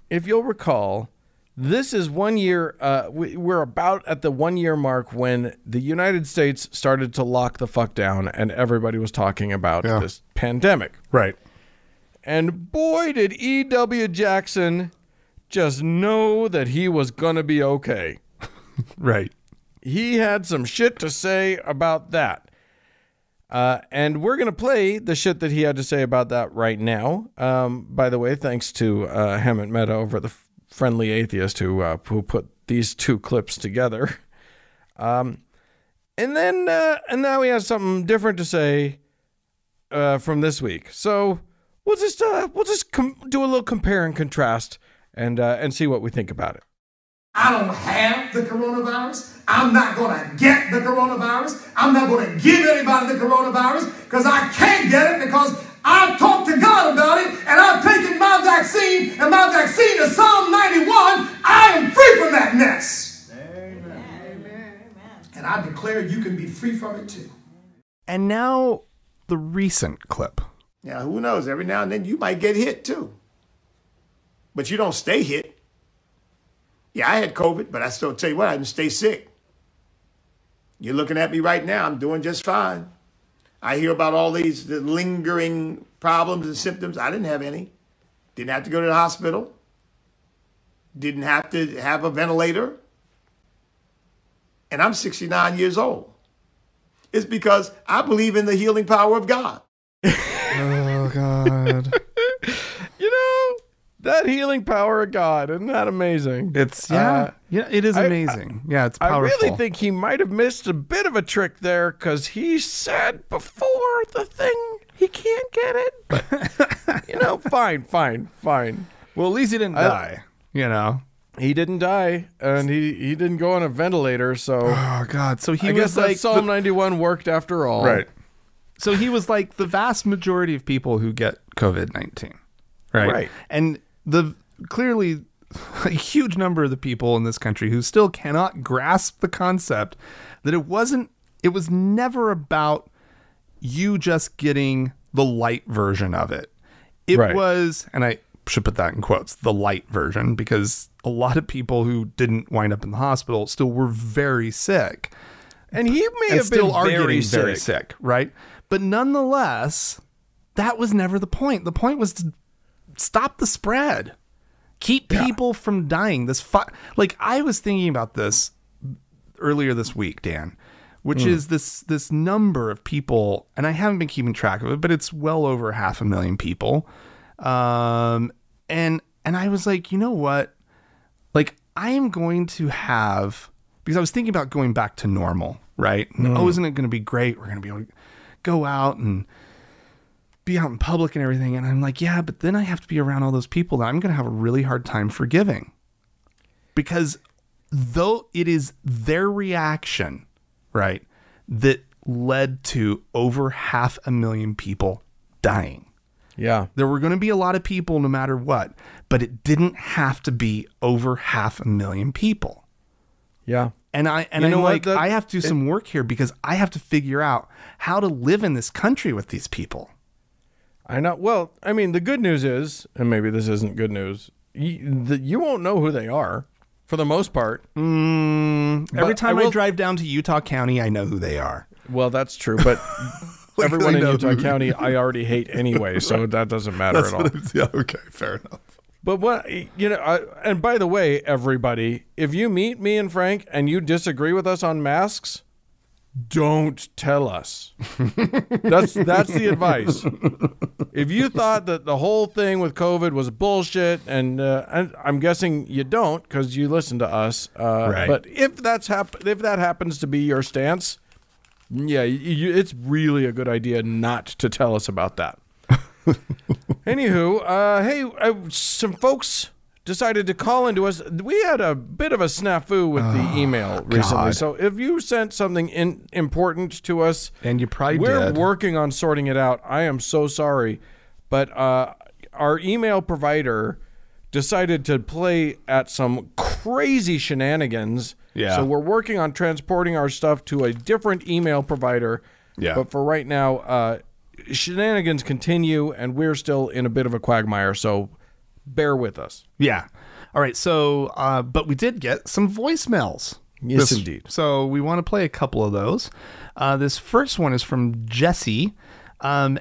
If you'll recall, this is 1 year. We're about at the 1 year mark when the United States started to lock the fuck down and everybody was talking about this pandemic. Right. And boy, did E.W. Jackson just know that he was going to be okay. Right. He had some shit to say about that. And we're going to play the shit that he had to say about that right now. By the way, thanks to Hemant Mehta over at the Friendly Atheist who put these two clips together. And now he has something different to say from this week. So we'll just do a little compare and contrast and see what we think about it. I don't have the coronavirus. I'm not going to get the coronavirus. I'm not going to give anybody the coronavirus because I can't get it because I've talked to God about it and I've taken my vaccine and my vaccine is Psalm 91. I am free from that mess. Amen. Amen. And I declare you can be free from it too. And now the recent clip. Now, who knows? Every now and then you might get hit too. But you don't stay hit. Yeah, I had COVID, but I still tell you what, I didn't stay sick. You're looking at me right now. I'm doing just fine. I hear about all the lingering problems and symptoms. I didn't have any. Didn't have to go to the hospital. Didn't have to have a ventilator. And I'm 69 years old. It's because I believe in the healing power of God. Oh, God. That healing power of God, isn't that amazing? It's, it is amazing. It's powerful. I really think he might have missed a bit of a trick there because he said before the thing he can't get it. But, fine. Well, at least he didn't die, He didn't die, and he didn't go on a ventilator, so... Oh, God. So I guess that Psalm 91 worked after all. Right. So he was like the vast majority of people who get COVID-19, right? Right. And clearly a huge number of the people in this country who still cannot grasp the concept that it was never about you just getting the light version of it. It was, and I should put that in quotes, the light version, because a lot of people who didn't wind up in the hospital still were very sick. And he may have still been are very getting very sick, right? But nonetheless, that was never the point. The point was to stop the spread. Keep people from dying. Like, I was thinking about this earlier this week, Dan, which is this number of people, and I haven't been keeping track of it, but it's well over 500,000 people. And I was like, you know what? Like, I am going to have, because I was thinking about going back to normal, right? And, isn't it going to be great? We're going to be able to go out and be out in public and everything. And I'm like, yeah, but then I have to be around all those people that I'm going to have a really hard time forgiving, because though it is their reaction, right, that led to over 500,000 people dying. Yeah. There were going to be a lot of people no matter what, but it didn't have to be over 500,000 people. Yeah. And I have to do some work here, because I have to figure out how to live in this country with these people. I know. Well, I mean, the good news is, and maybe this isn't good news, you won't know who they are for the most part. Every time I drive down to Utah County, I know who they are. Well, that's true, but everyone in Utah County I already hate anyway, so that doesn't matter at all. Yeah, okay, fair enough. But what, and by the way, everybody, if you meet me and Frank and you disagree with us on masks, don't tell us. That's the advice. If you thought that the whole thing with COVID was bullshit, and I'm guessing you don't because you listen to us. Right. But if that happens to be your stance, yeah, it's really a good idea not to tell us about that. Anywho, hey, some folks decided to call into us. We had a bit of a snafu with the email recently. God. So if you sent something important to us, and you probably we're did. working on sorting it out. I am so sorry. But our email provider decided to play at some crazy shenanigans. Yeah. So we're working on transporting our stuff to a different email provider. Yeah. But for right now, shenanigans continue, and we're still in a bit of a quagmire, so bear with us. Yeah. All right. So, but we did get some voicemails. Yes, indeed. So we want to play a couple of those. This first one is from Jesse. And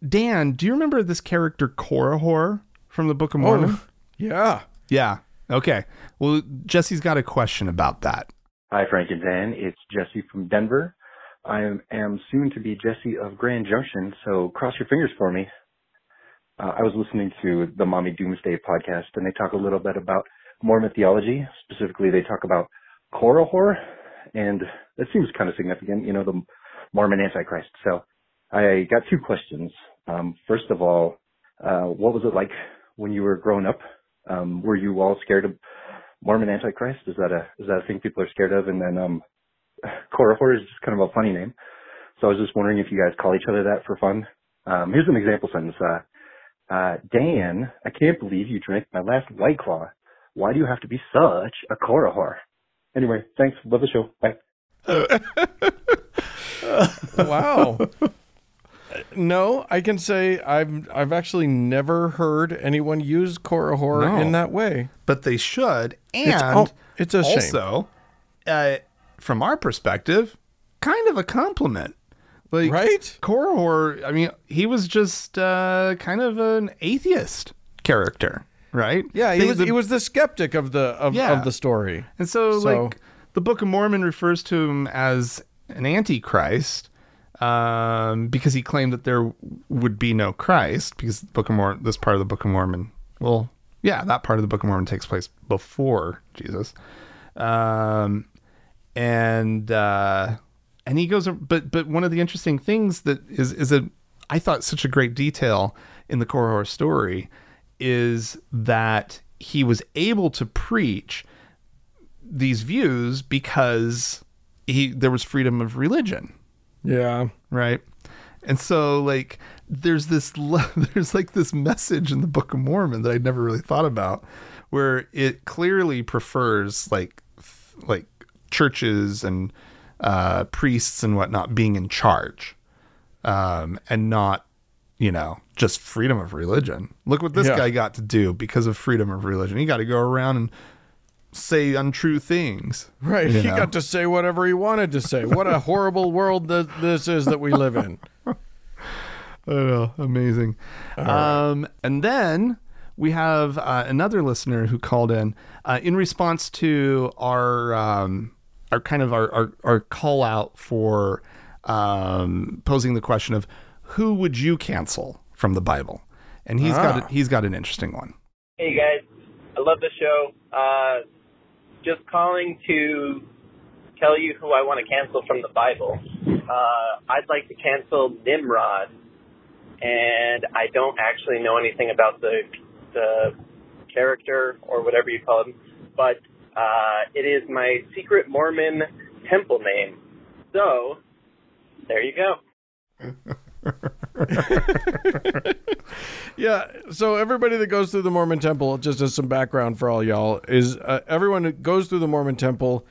Dan, do you remember this character Korihor from the Book of Mormon? Oh, yeah. Yeah. Okay. Well, Jesse's got a question about that. Hi, Frank and Dan. It's Jesse from Denver. I am soon to be Jesse of Grand Junction, so cross your fingers for me. I was listening to the Mommy Doomsday podcast, and they talk a little bit about Mormon theology. Specifically, they talk about Korihor, and that seems kind of significant, the Mormon Antichrist. So I got two questions. First of all, what was it like when you were growing up? Were you all scared of Mormon Antichrist? Is that a thing people are scared of? And then Korihor is just kind of a funny name. So I was just wondering if you guys call each other that for fun. Here's an example sentence. Dan, I can't believe you drank my last White Claw. Why do you have to be such a Korihor? Anyway, thanks. Love the show. Bye. Wow. No, I can say I've actually never heard anyone use Korihor in that way. But they should. And it's a shame. Also, from our perspective, kind of a compliment. Like, right? Korihor, I mean, he was just kind of an atheist character, right? Yeah, he was the skeptic of the story. And so, like, the Book of Mormon refers to him as an antichrist because he claimed that there would be no Christ, because the Book of Mormon, this part of the Book of Mormon, well, yeah, that part of the Book of Mormon takes place before Jesus. And he goes, but one of the interesting things that is I thought such a great detail in the Korihor story is that he was able to preach these views because there was freedom of religion. Yeah. Right. And so like there's this message in the Book of Mormon that I'd never really thought about, where it clearly prefers like churches and priests and whatnot being in charge, and not, just freedom of religion. Look what this guy got to do because of freedom of religion. He got to go around and say untrue things. Right. He got to say whatever he wanted to say. What a horrible world this is that we live in. I know. Amazing. Right. And then we have another listener who called in response to our call out for posing the question of who would you cancel from the Bible? And he's got an interesting one. Hey guys, I love the show. Just calling to tell you who I want to cancel from the Bible. I'd like to cancel Nimrod, and I don't actually know anything about the character or whatever you call him, but it is my secret Mormon temple name. So, there you go. Yeah, so everybody that goes through the Mormon temple, just as some background for all y'all, is everyone that goes through the Mormon temple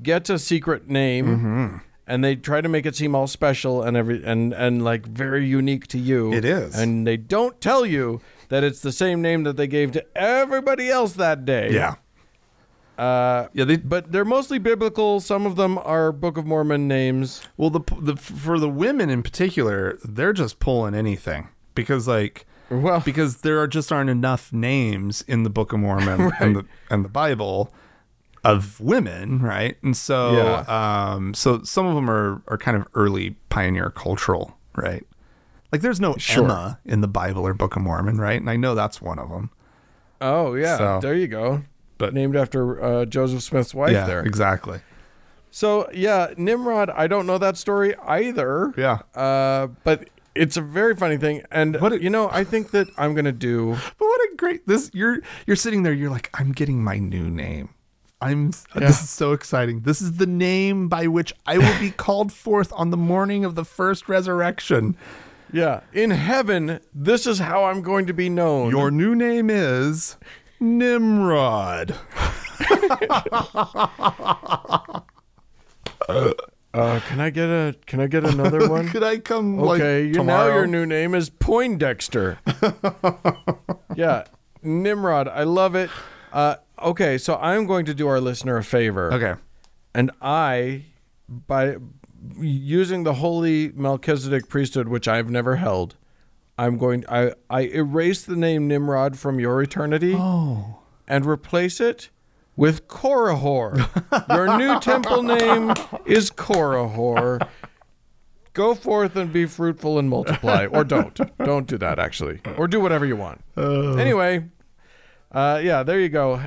gets a secret name, and they try to make it seem all special and like very unique to you. It is. And they don't tell you that it's the same name that they gave to everybody else that day. Yeah. But they're mostly biblical. Some of them are Book of Mormon names. Well, for the women in particular, they're just pulling anything because because there aren't enough names in the Book of Mormon and the Bible of women, right? And so so some of them are kind of early pioneer cultural, right? Like there's no Emma in the Bible or Book of Mormon, right? And I know that's one of them. Oh yeah, so, there you go. But named after Joseph Smith's wife there. Exactly. So, yeah, Nimrod, I don't know that story either. Yeah. But it's a very funny thing. And, I think that I'm going to do... But what a great... You're sitting there, you're like, I'm getting my new name. This is so exciting. This is the name by which I will be called forth on the morning of the first resurrection. Yeah. In heaven, this is how I'm going to be known. Your new name is... Nimrod. Can I get another one? Could I come? Okay, tomorrow? Now your new name is Poindexter. Yeah, Nimrod. I love it. Okay, so I'm going to do our listener a favor. Okay, and by using the holy Melchizedek priesthood, which I've never held, I erase the name Nimrod from your eternity and replace it with Korihor. Your new temple name is Korihor. Go forth and be fruitful and multiply. Or don't. Don't do that, actually. Or do whatever you want. Anyway, there you go.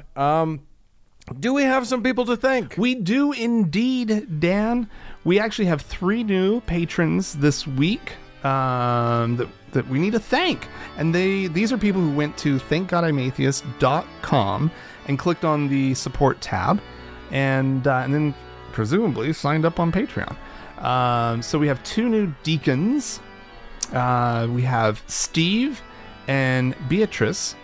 Do we have some people to thank? We do indeed, Dan. We actually have 3 new patrons this week that we need to thank, and these are people who went to thankgodimatheist.com and clicked on the support tab, and then presumably signed up on Patreon. So we have 2 new deacons. We have Steve and Beatrice.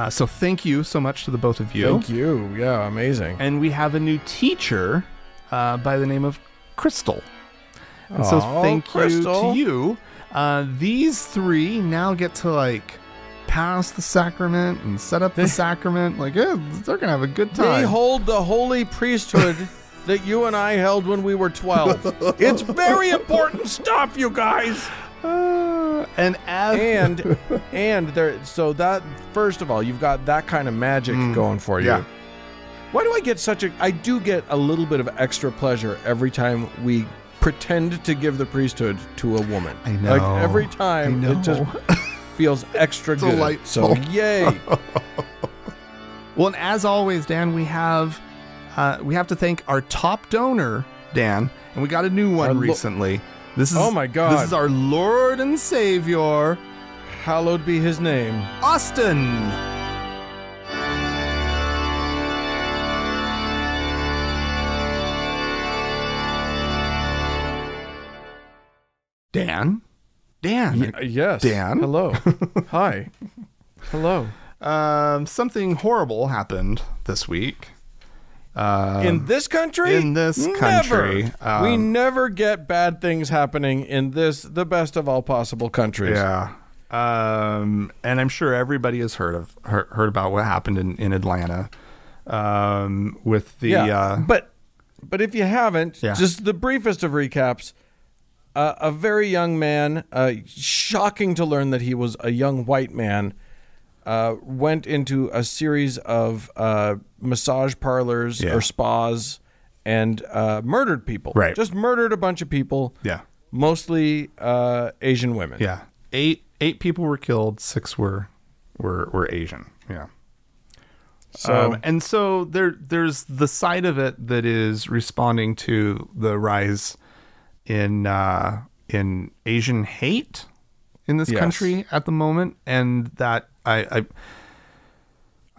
So thank you so much to the both of you. Thank you. Yeah, amazing. And we have a new teacher by the name of Crystal. And so thank Crystal. you to you. These 3 now get to pass the sacrament and set up the sacrament. They're gonna have a good time. They hold the holy priesthood that you and I held when we were 12. It's very important stuff, you guys. And there. So that, first of all, you've got that kind of magic going for you. Yeah. Why do I get I do get a little bit of extra pleasure every time we pretend to give the priesthood to a woman. I know. Every time it just feels extra good. Delightful. So yay. Well, and as always, Dan, we have to thank our top donor, Dan, and we got a new one recently. This is, oh my God. This is our Lord and Savior. Hallowed be his name. Austin. Dan. Yes. Dan. Hello. Hi. Hello. Something horrible happened this week. In this country? In this country. Never. We never get bad things happening in the best of all possible countries. Yeah. And I'm sure everybody has heard about what happened in Atlanta with the... But if you haven't, just the briefest of recaps, a very young man, shocking to learn that he was a young white man, went into a series of massage parlors or spas and murdered people. Right. Just murdered a bunch of people. Yeah. Mostly Asian women. Yeah. Eight people were killed. 6 were Asian. Yeah. So there's the side of it that is responding to the rise in Asian hate in this country at the moment, and that I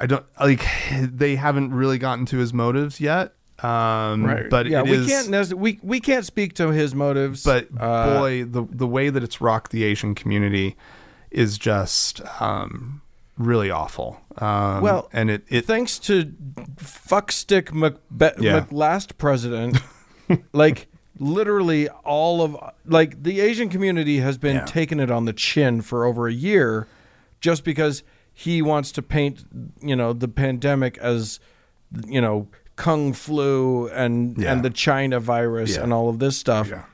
don't like. They haven't really gotten to his motives yet. Right. But we can't speak to his motives. But boy, the way that it's rocked the Asian community is just really awful. And it thanks to fuckstick McLast president, like literally all of the Asian community has been taking it on the chin for over a year, just because he wants to paint the pandemic as Kung flu and the China virus and all of this stuff. Yeah.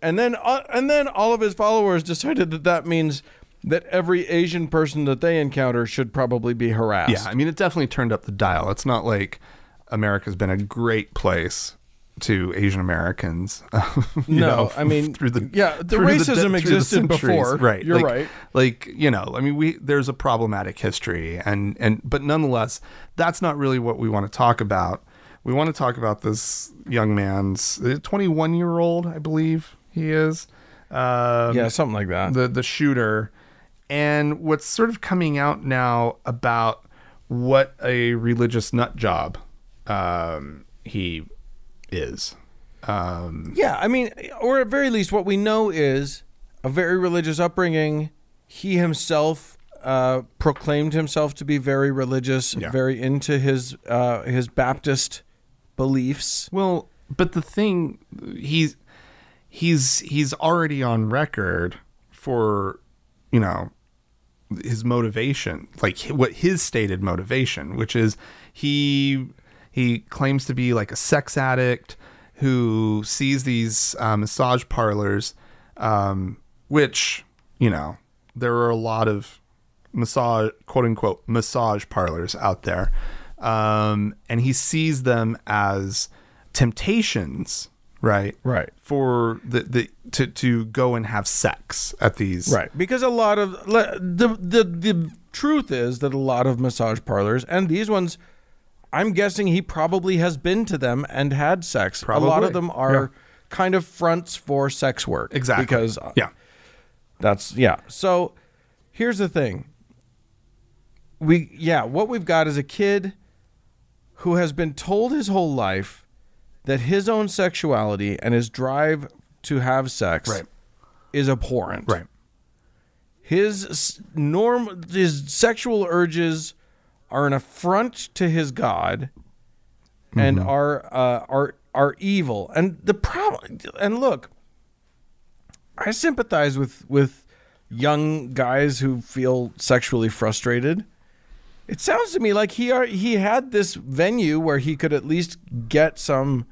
And then all of his followers decided that means that every Asian person that they encounter should probably be harassed. Yeah, I mean, it definitely turned up the dial. It's not like America's been a great place to Asian Americans. I mean, the racism existed before. Right. You're right. I mean, there's a problematic history, but nonetheless, that's not really what we want to talk about. We want to talk about this young man's 21-year-old, I believe he is. Something like that. The shooter. And what's sort of coming out now about what a religious nut job he is. I mean, or at very least, what we know is a very religious upbringing. He himself proclaimed himself to be very religious, very into his Baptist beliefs. Well, but the thing, he's already on record for his motivation, like what his stated motivation, which is he claims to be like a sex addict who sees these massage parlors, which there are a lot of quote unquote massage parlors out there, and he sees them as temptations. Right. For to go and have sex at these. Right. Because a lot of the truth is that a lot of massage parlors, and these ones, I'm guessing he probably has been to them and had sex. Probably. A lot of them are kind of fronts for sex work. Exactly. Because So here's the thing. What we've got is a kid who has been told his whole life that his own sexuality and his drive to have sex is abhorrent. Right. His sexual urges are an affront to his God and are evil. And the problem, and look, I sympathize with young guys who feel sexually frustrated. It sounds to me like he had this venue where he could at least get some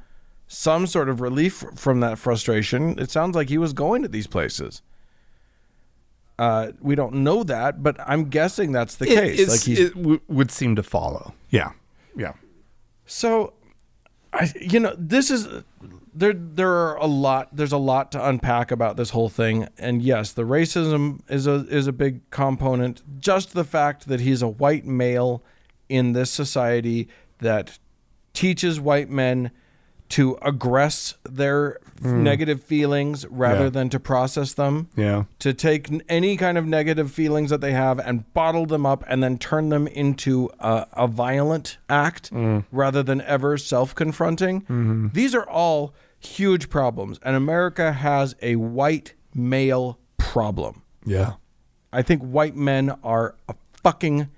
sort of relief from that frustration. It sounds like he was going to these places. We don't know that, but I'm guessing that's the case. It would seem to follow. Yeah. So, this is there's a lot to unpack about this whole thing. And yes, the racism is a big component. Just the fact that he's a white male in this society that teaches white men to aggress their negative feelings rather than to process them. Yeah. To take any kind of negative feelings that they have and bottle them up and then turn them into a violent act rather than ever self-confronting. Mm-hmm. These are all huge problems. And America has a white male problem. Yeah. I think white men are a fucking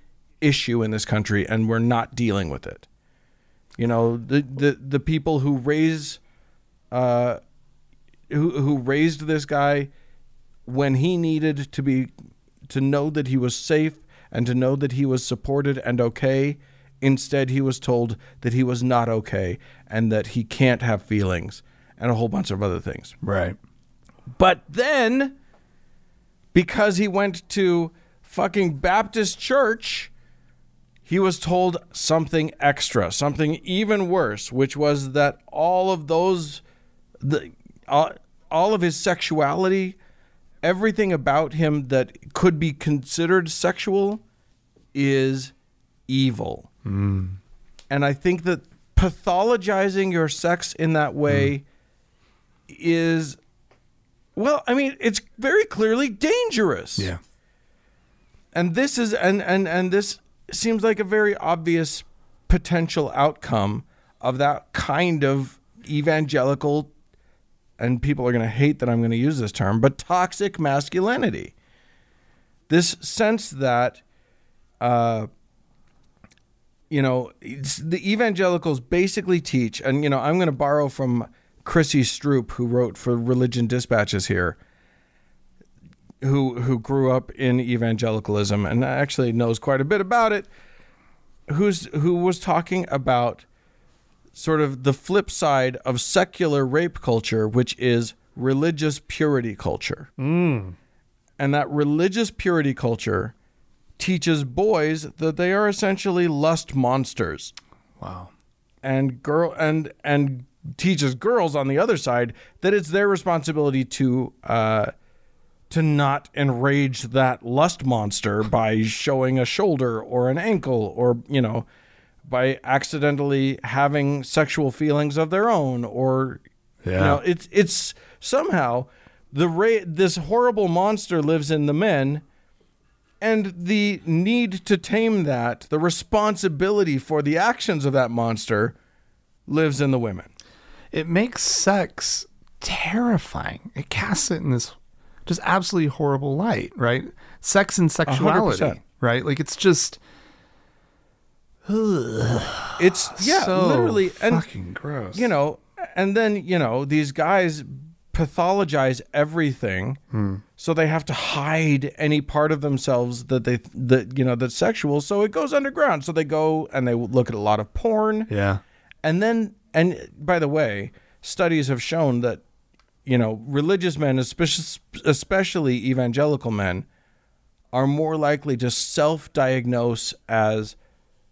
issue in this country, and we're not dealing with it. You know, the people who raise, who raised this guy when he needed to know that he was safe and to know that he was supported and okay. Instead, he was told that he was not okay and that he can't have feelings and a whole bunch of other things. Right. But then, because he went to fucking Baptist church, he was told something extra, something even worse, which was that all of those, all of his sexuality, everything about him that could be considered sexual is evil. And I think that pathologizing your sex in that way is, well, I mean, it's very clearly dangerous. Yeah. And this is, and this seems like a very obvious potential outcome of that kind of evangelical, and people are going to hate that I'm going to use this term, but toxic masculinity. This sense that, you know, the evangelicals basically teach, and, you know, I'm going to borrow from Chrissy Stroop, who wrote for Religion Dispatches here, who grew up in evangelicalism and actually knows quite a bit about it, who was talking about sort of the flip side of secular rape culture, which is religious purity culture. And that religious purity culture teaches boys that they are essentially lust monsters. Wow. And teaches girls on the other side that it's their responsibility to not enrage that lust monster by showing a shoulder or an ankle, or, you know, by accidentally having sexual feelings of their own, or, you know, it's somehow this horrible monster lives in the men, and the need to tame that, the responsibility for the actions of that monster, lives in the women. It makes sex terrifying. It casts it in this just absolutely horrible light, right? Sex and sexuality, 100%. right? Like, it's just, it's so literally fucking gross. You know, and then, you know, these guys pathologize everything, so they have to hide any part of themselves that's sexual, so it goes underground. So they go and they look at a lot of porn. Yeah. And by the way, studies have shown that, you know, religious men, especially evangelical men, are more likely to self-diagnose as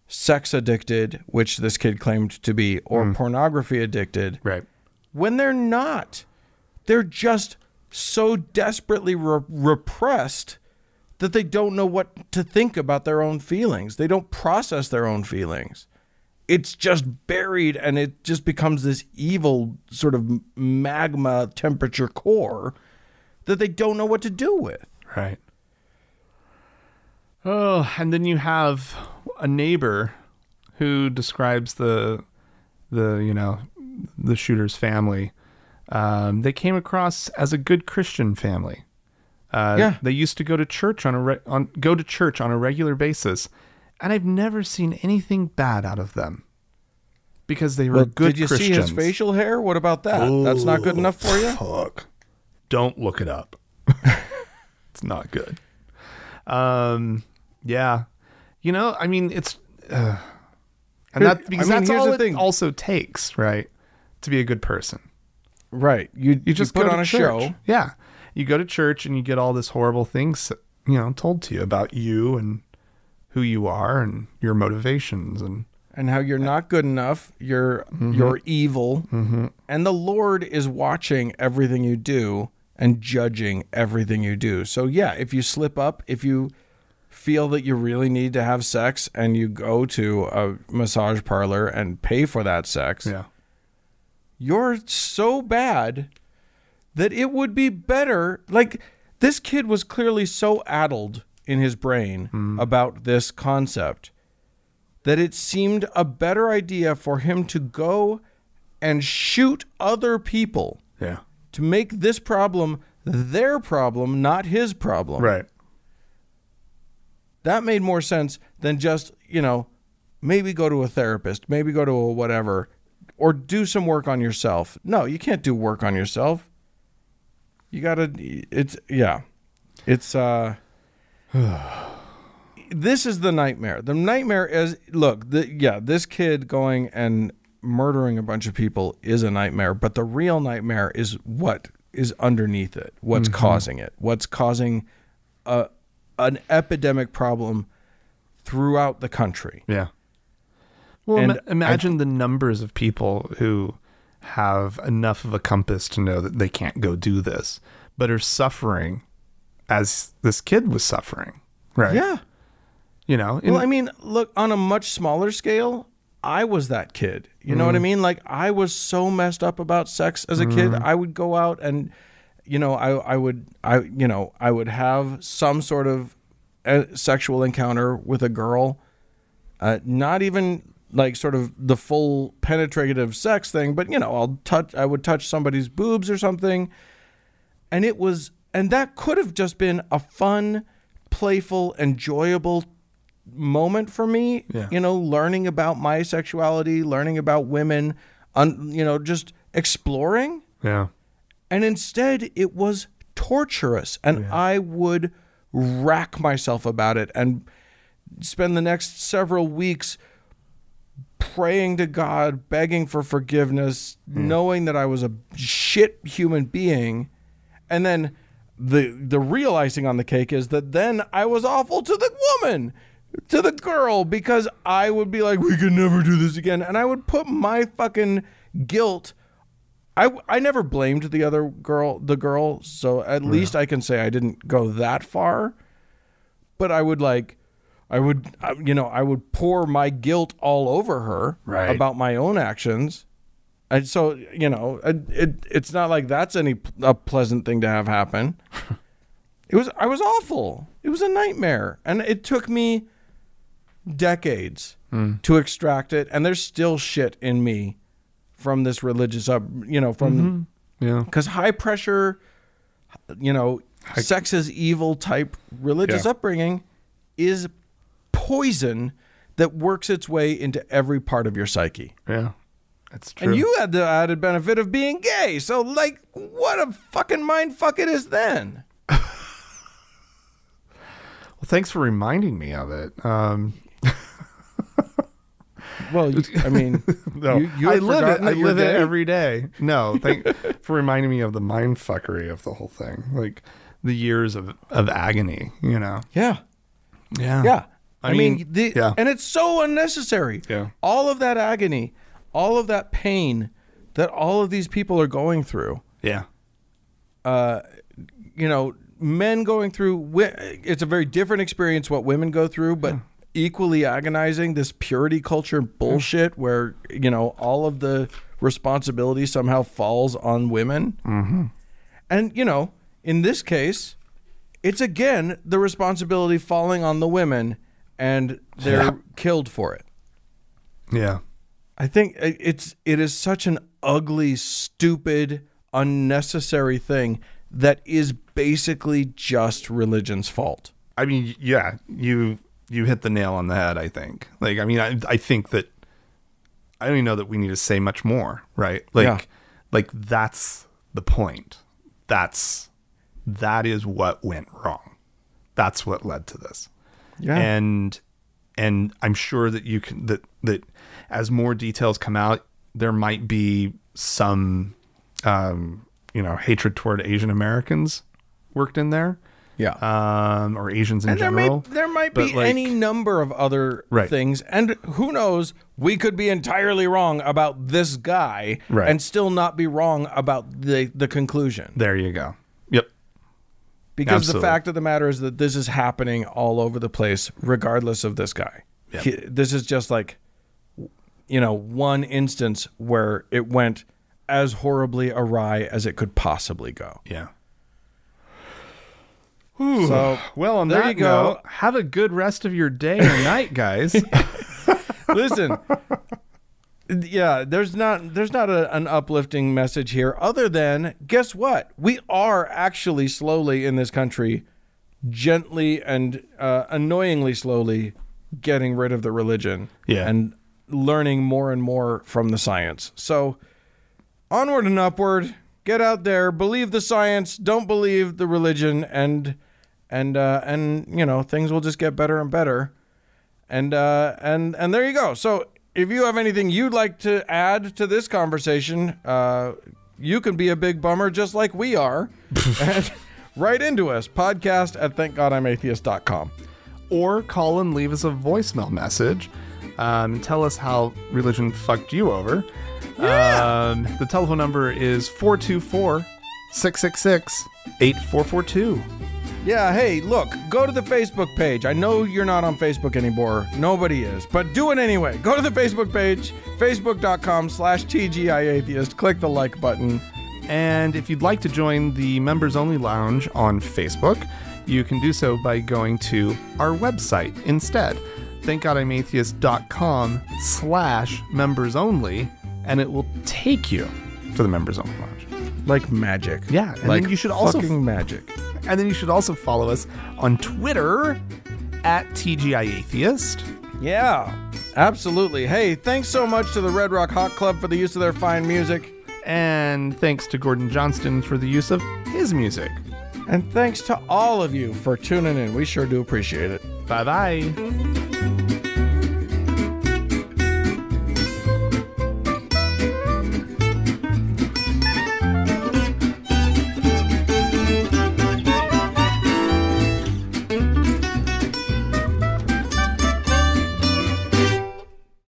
sex addicted, which this kid claimed to be, or pornography addicted. Right. When they're not. They're just so desperately repressed that they don't know what to think about their own feelings. They don't process their own feelings. It's just buried, and it just becomes this evil sort of magma temperature core that they don't know what to do with. Right. Oh, and then you have a neighbor who describes the shooter's family. They came across as a good Christian family. They used to go to church on a regular basis, and I've never seen anything bad out of them because they were good Christians. Did you see his facial hair? What about that? That's not good enough for you? Fuck. Don't look it up. It's not good. Yeah. You know, I mean, it's and that because that's all it also takes, right, to be a good person. Right. You just put on a show. Yeah. You go to church and you get all this horrible things, you know, told to you about you and who you are and your motivations and how you're not good enough. You're evil. And the Lord is watching everything you do and judging everything you do. So yeah, if you slip up, if you feel that you really need to have sex and you go to a massage parlor and pay for that sex, you're so bad that it would be better. Like, this kid was clearly so addled in his brain about this concept that it seemed a better idea for him to go and shoot other people to make this problem their problem, not his problem. Right. That made more sense than just, maybe go to a therapist, maybe go to a whatever, or do some work on yourself. No, you can't do work on yourself. You gotta, this is the nightmare. The nightmare is, look, this kid going and murdering a bunch of people is a nightmare, but the real nightmare is what is underneath it, what's causing it, what's causing an epidemic problem throughout the country. Yeah. Well, imagine the numbers of people who have enough of a compass to know that they can't go do this, but are suffering as this kid was suffering. Right. Yeah. Look, on a much smaller scale, I was that kid. You know what I mean? Like, I was so messed up about sex as a kid. I would go out and, I would have some sort of sexual encounter with a girl, not even like sort of the full penetrative sex thing, but I would touch somebody's boobs or something. And that could have just been a fun, playful, enjoyable moment for me, learning about my sexuality, learning about women, just exploring. Yeah. And instead it was torturous, and I would rack myself about it and spend the next several weeks praying to God, begging for forgiveness, knowing that I was a shit human being. And then the real icing on the cake is that then I was awful to the woman, to the girl, because I would be like, we can never do this again. And I would put my fucking guilt. I never blamed the girl. So at least I can say I didn't go that far, but I would pour my guilt all over her about my own actions. And so, it's not like that's a pleasant thing to have happen. I was awful. It was a nightmare. And it took me decades to extract it. And there's still shit in me from this religious because high pressure, sex is evil type religious upbringing is poison that works its way into every part of your psyche. Yeah. That's true. And you had the added benefit of being gay. So, like, what a fucking mind fuck it is then. Well, thanks for reminding me of it. Well, I mean, no, you I live it. I live it gay? every day. No, thank for reminding me of the mind fuckery of the whole thing. Like the years of agony, Yeah. Yeah. Yeah. I mean, yeah. And it's so unnecessary. Yeah. All of that agony, all of that pain that all of these people are going through. Yeah. Men going through, it's a very different experience what women go through, but equally agonizing, this purity culture bullshit where, all of the responsibility somehow falls on women. Mm-hmm. And, in this case, it's again the responsibility falling on the women, and they're killed for it. Yeah. I think it is such an ugly, stupid, unnecessary thing that is basically just religion's fault. I mean, yeah, you hit the nail on the head, I think. Like, I mean, I think that I don't even know that we need to say much more, right? Like that's the point. That is what went wrong. That's what led to this. Yeah. And I'm sure that you can that as more details come out, there might be some hatred toward Asian Americans worked in there. Yeah. Or Asians in general. There might be any number of other things. And who knows, we could be entirely wrong about this guy and still not be wrong about the conclusion. There you go. Yep. Because Absolutely. the fact of the matter is that this is happening all over the place, regardless of this guy. Yep. This is just like, one instance where it went as horribly awry as it could possibly go. Yeah. So, well, on there that you go. note, have a good rest of your day or night, guys. Listen, Yeah, there's not an uplifting message here other than, guess what? We are actually slowly in this country, gently and annoyingly slowly getting rid of the religion and learning more and more from the science. So onward and upward, get out there, believe the science, don't believe the religion, and you know, things will just get better and better. And there you go. So if you have anything you'd like to add to this conversation, you can be a big bummer just like we are. And write into us, podcast@thankgodimatheist.com. Or call and leave us a voicemail message. Tell us how religion fucked you over. Yeah. The telephone number is 424-666-8442. Yeah, hey, look, go to the Facebook page. I know you're not on Facebook anymore. Nobody is. But do it anyway. Go to the Facebook page, facebook.com/TGIAtheist. Click the like button. And if you'd like to join the Members Only Lounge on Facebook, you can do so by going to our website instead. thankgodimatheist.com/members only, and it will take you to the Members Only Lounge. Like magic. Yeah, and like then you should also fucking magic. And then you should also follow us on Twitter @TGIAtheist. Yeah, absolutely. Hey, thanks so much to the Red Rock Hot Club for the use of their fine music. And thanks to Gordon Johnston for the use of his music. And thanks to all of you for tuning in. We sure do appreciate it. Bye-bye.